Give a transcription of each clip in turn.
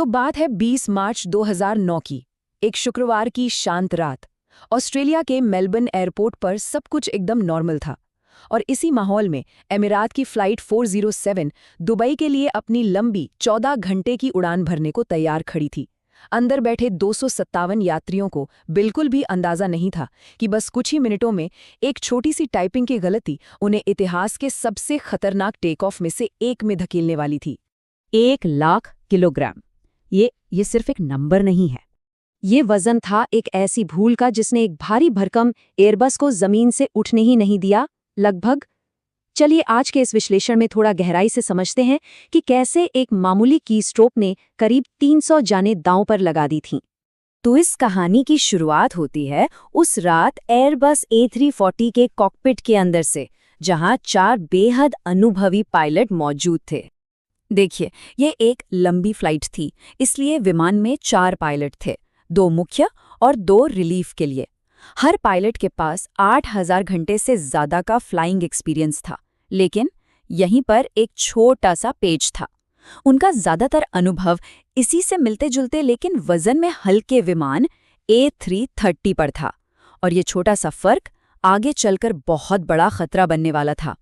तो बात है 20 मार्च 2009 की, एक शुक्रवार की शांत रात। ऑस्ट्रेलिया के मेलबर्न एयरपोर्ट पर सब कुछ एकदम नॉर्मल था और इसी माहौल में एमिरात की फ़्लाइट 407 दुबई के लिए अपनी लंबी 14 घंटे की उड़ान भरने को तैयार खड़ी थी। अंदर बैठे 257 यात्रियों को बिल्कुल भी अंदाज़ा नहीं था कि बस कुछ ही मिनटों में एक छोटी सी टाइपिंग की गलती उन्हें इतिहास के सबसे खतरनाक टेक ऑफ में से एक में धकेलने वाली थी। 1 लाख किलोग्राम। ये सिर्फ एक नंबर नहीं है। ये वजन था एक ऐसी भूल का जिसने एक भारी भरकम एयरबस को जमीन से उठने ही नहीं दिया, लगभग। चलिए आज के इस विश्लेषण में थोड़ा गहराई से समझते हैं कि कैसे एक मामूली कीस्ट्रोक ने करीब 300 जानें दांव पर लगा दी थीं। तो इस कहानी की शुरुआत होती है उस रात एयरबस A340 के कॉकपिट के अंदर से, जहां 4 बेहद अनुभवी पायलट मौजूद थे। देखिए, ये एक लंबी फ्लाइट थी, इसलिए विमान में 4 पायलट थे, 2 मुख्य और 2 रिलीफ के लिए। हर पायलट के पास 8000 घंटे से ज़्यादा का फ्लाइंग एक्सपीरियंस था, लेकिन यहीं पर एक छोटा सा पेच था। उनका ज़्यादातर अनुभव इसी से मिलते जुलते लेकिन वजन में हल्के विमान A330 पर था, और ये छोटा सा फर्क आगे चलकर बहुत बड़ा खतरा बनने वाला था।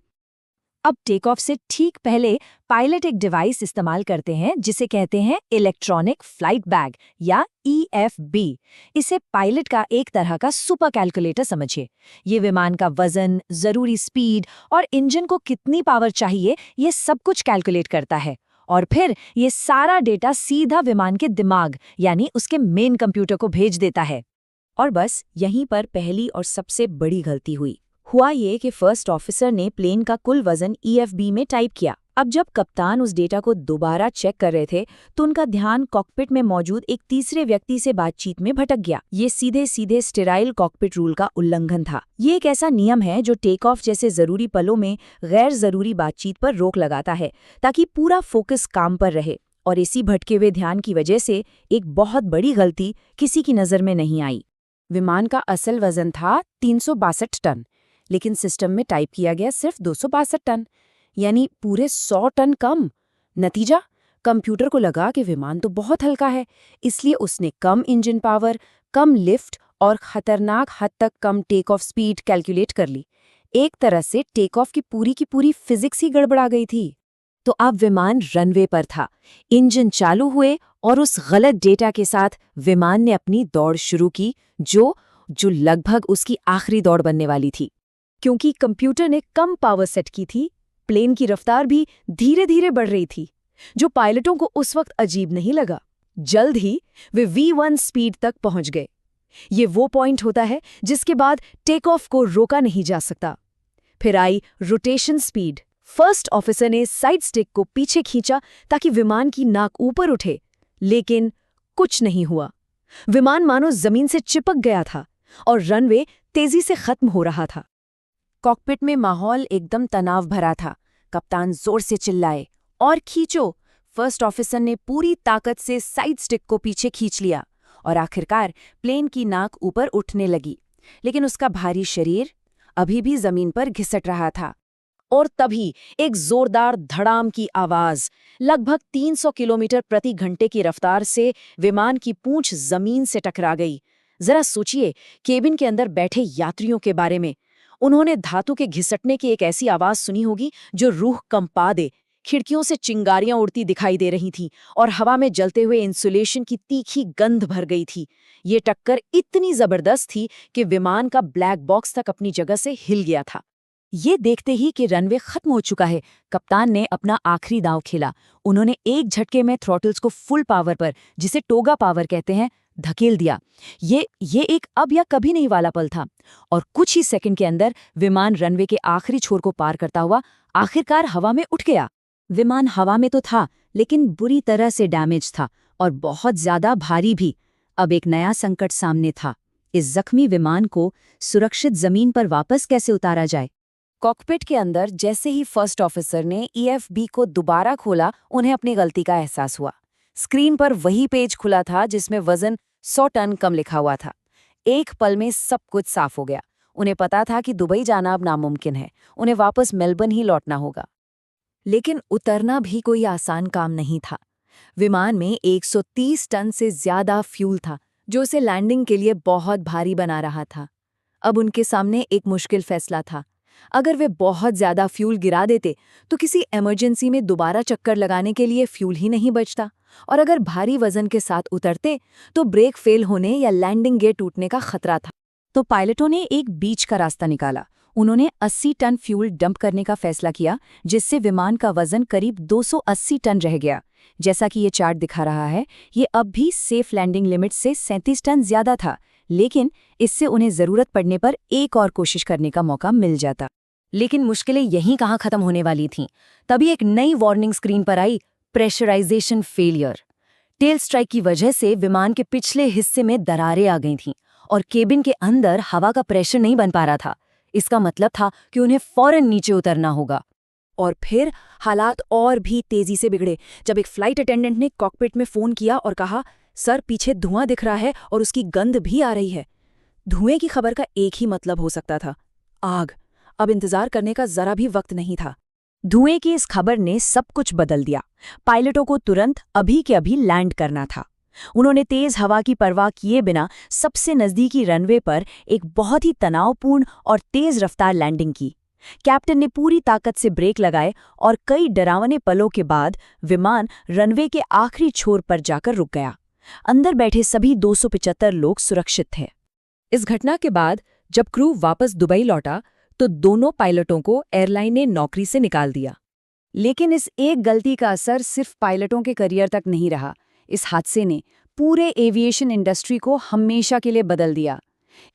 अब टेक ऑफ से ठीक पहले पायलट एक डिवाइस इस्तेमाल करते हैं जिसे कहते हैं इलेक्ट्रॉनिक फ्लाइट बैग या EFB। इसे पायलट का एक तरह का सुपर कैलकुलेटर समझिए। ये विमान का वजन, जरूरी स्पीड और इंजन को कितनी पावर चाहिए, ये सब कुछ कैलकुलेट करता है। और फिर ये सारा डेटा सीधा विमान के दिमाग यानी उसके मेन कंप्यूटर को भेज देता है। और बस यहीं पर पहली और सबसे बड़ी गलती हुआ ये कि फर्स्ट ऑफिसर ने प्लेन का कुल वजन EFB में टाइप किया। अब जब कप्तान उस डेटा को दोबारा चेक कर रहे थे तो उनका ध्यान कॉकपिट में मौजूद एक तीसरे व्यक्ति से बातचीत में भटक गया। ये सीधे सीधे स्टेराइल कॉकपिट रूल का उल्लंघन था। ये एक ऐसा नियम है जो टेक ऑफ जैसे जरूरी पलों में गैर जरूरी बातचीत पर रोक लगाता है, ताकि पूरा फोकस काम पर रहे। और इसी भटके हुए ध्यान की वजह से एक बहुत बड़ी गलती किसी की नजर में नहीं आई। विमान का असल वजन था 362 टन, लेकिन सिस्टम में टाइप किया गया सिर्फ 262 टन, यानी पूरे 100 टन कम। नतीजा, कंप्यूटर को लगा कि विमान तो बहुत हल्का है, इसलिए उसने कम इंजन पावर, कम लिफ्ट और खतरनाक हद तक come take off speed calculate कर ली। एक तरह से टेक ऑफ की पूरी फिजिक्स ही गड़बड़ा गई थी। तो अब विमान रनवे पर था, इंजन चालू हुए और उस गलत डेटा के साथ विमान ने अपनी दौड़ शुरू की, जो लगभग उसकी आखिरी दौड़ बनने वाली थी। क्योंकि कंप्यूटर ने कम पावर सेट की थी, प्लेन की रफ्तार भी धीरे धीरे बढ़ रही थी, जो पायलटों को उस वक्त अजीब नहीं लगा। जल्द ही वे V1 स्पीड तक पहुंच गए। ये वो पॉइंट होता है जिसके बाद टेक ऑफ को रोका नहीं जा सकता। फिर आई रोटेशन स्पीड। फर्स्ट ऑफिसर ने साइड स्टिक को पीछे खींचा ताकि विमान की नाक ऊपर उठे, लेकिन कुछ नहीं हुआ। विमान मानो जमीन से चिपक गया था और रनवे तेजी से खत्म हो रहा था। कॉकपिट में माहौल एकदम तनाव भरा था। कप्तान जोर से चिल्लाए, और खींचो। फर्स्ट ऑफिसर ने पूरी ताकत से साइड स्टिक को पीछे खींच लिया और आखिरकार प्लेन की नाक ऊपर उठने लगी, लेकिन उसका भारी शरीर अभी भी जमीन पर घिसट रहा था। और तभी एक जोरदार धड़ाम की आवाज, लगभग 300 किलोमीटर प्रति घंटे की रफ्तार से विमान की पूंछ जमीन से टकरा गई। जरा सोचिए केबिन के अंदर बैठे यात्रियों के बारे में। उन्होंने धातु के घिसटने की एक ऐसी आवाज सुनी होगी जो रूह कंपा दे। खिड़कियों से चिंगारियां उड़ती दिखाई दे रही थीं और हवा में जलते हुए इंसुलेशन की तीखी गंध भर गई थी। ये टक्कर इतनी जबरदस्त थी कि विमान का ब्लैक बॉक्स तक अपनी जगह से हिल गया था। ये देखते ही कि रनवे खत्म हो चुका है, कप्तान ने अपना आखिरी दांव खेला। उन्होंने एक झटके में थ्रॉटल्स को फुल पावर पर, जिसे टोगा पावर कहते हैं, धकेल दिया। ये एक अब या कभी नहीं वाला पल था, और कुछ ही सेकंड के अंदर विमान रनवे के आखिरी छोर को पार करता हुआ आखिरकार हवा में उठ गया। विमान हवा में तो था, लेकिन बुरी तरह से डैमेज था और बहुत ज्यादा भारी भी। अब एक नया संकट सामने था। इस जख्मी विमान को सुरक्षित जमीन पर वापस कैसे उतारा जाए? कॉकपिट के अंदर जैसे ही फर्स्ट ऑफिसर ने EFB को दोबारा खोला, उन्हें अपनी गलती का एहसास हुआ। स्क्रीन पर वही पेज खुला था जिसमें वजन 100 टन कम लिखा हुआ था। एक पल में सब कुछ साफ हो गया। उन्हें पता था कि दुबई जाना अब नामुमकिन है, उन्हें वापस मेलबर्न ही लौटना होगा। लेकिन उतरना भी कोई आसान काम नहीं था। विमान में 130 टन से ज्यादा फ्यूल था, जो उसे लैंडिंग के लिए बहुत भारी बना रहा था। अब उनके सामने एक मुश्किल फैसला था। अगर वे बहुत ज्यादा फ्यूल गिरा देते तो किसी इमरजेंसी में दोबारा चक्कर लगाने के लिए फ्यूल ही नहीं बचता, और अगर भारी वजन के साथ उतरते तो ब्रेक फेल होने या लैंडिंग गियर टूटने का खतरा था। तो पायलटों ने एक बीच का रास्ता निकाला। उन्होंने 80 टन फ्यूल डंप करने का फैसला किया, जिससे विमान का वजन करीब 280 टन रह गया। जैसा कि ये चार्ट दिखा रहा है, ये अब भी सेफ लैंडिंग लिमिट से 37 टन ज्यादा था, लेकिन इससे उन्हें जरूरत पड़ने पर एक और कोशिश करने का मौका मिल जाता। लेकिन मुश्किलें यहीं कहाँ खत्म होने वाली थीं। तभी एक नई वार्निंग स्क्रीन पर आई, प्रेशराइजेशन फेलियर। टेल स्ट्राइक की वजह से विमान के पिछले हिस्से में दरारें आ गई थीं और केबिन के अंदर हवा का प्रेशर नहीं बन पा रहा था। इसका मतलब था कि उन्हें फौरन नीचे उतरना होगा। और फिर हालात और भी तेजी से बिगड़े जब एक फ्लाइट अटेंडेंट ने कॉकपिट में फोन किया और कहा, सर पीछे धुआं दिख रहा है और उसकी गंध भी आ रही है। धुएं की खबर का एक ही मतलब हो सकता था, आग। अब इंतजार करने का जरा भी वक्त नहीं था। धुएं की इस खबर ने सब कुछ बदल दिया। पायलटों को तुरंत अभी के अभी लैंड करना था। उन्होंने तेज हवा की परवाह किए बिना सबसे नजदीकी रनवे पर एक बहुत ही तनावपूर्ण और तेज रफ्तार लैंडिंग की। कैप्टन ने पूरी ताकत से ब्रेक लगाए और कई डरावने पलों के बाद विमान रनवे के आखिरी छोर पर जाकर रुक गया। अंदर बैठे सभी 275 लोग सुरक्षित थे। इस घटना के बाद जब क्रू वापस दुबई लौटा तो दोनों पायलटों को एयरलाइन ने नौकरी से निकाल दिया। लेकिन इस एक गलती का असर सिर्फ पायलटों के करियर तक नहीं रहा। इस हादसे ने पूरे एविएशन इंडस्ट्री को हमेशा के लिए बदल दिया।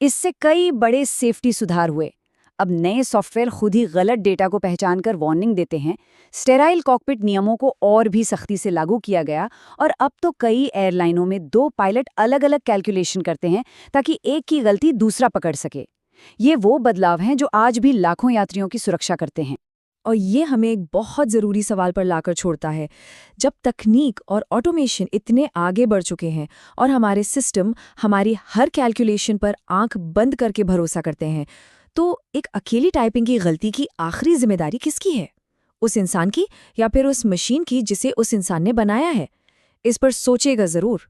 इससे कई बड़े सेफ्टी सुधार हुए। अब नए सॉफ्टवेयर खुद ही गलत डेटा को पहचानकर वार्निंग देते हैं। स्टेराइल कॉकपिट नियमों को और भी सख्ती से लागू किया गया और अब तो कई एयरलाइनों में 2 पायलट अलग अलग कैलकुलेशन करते हैं ताकि एक की गलती दूसरा पकड़ सके। ये वो बदलाव हैं जो आज भी लाखों यात्रियों की सुरक्षा करते हैं। और ये हमें एक बहुत ज़रूरी सवाल पर लाकर छोड़ता है। जब तकनीक और ऑटोमेशन इतने आगे बढ़ चुके हैं और हमारे सिस्टम हमारी हर कैलकुलेशन पर आंख बंद करके भरोसा करते हैं, तो एक अकेली टाइपिंग की गलती की आखिरी जिम्मेदारी किसकी है? उस इंसान की या फिर उस मशीन की जिसे उस इंसान ने बनाया है? इस पर सोचेगा ज़रूर।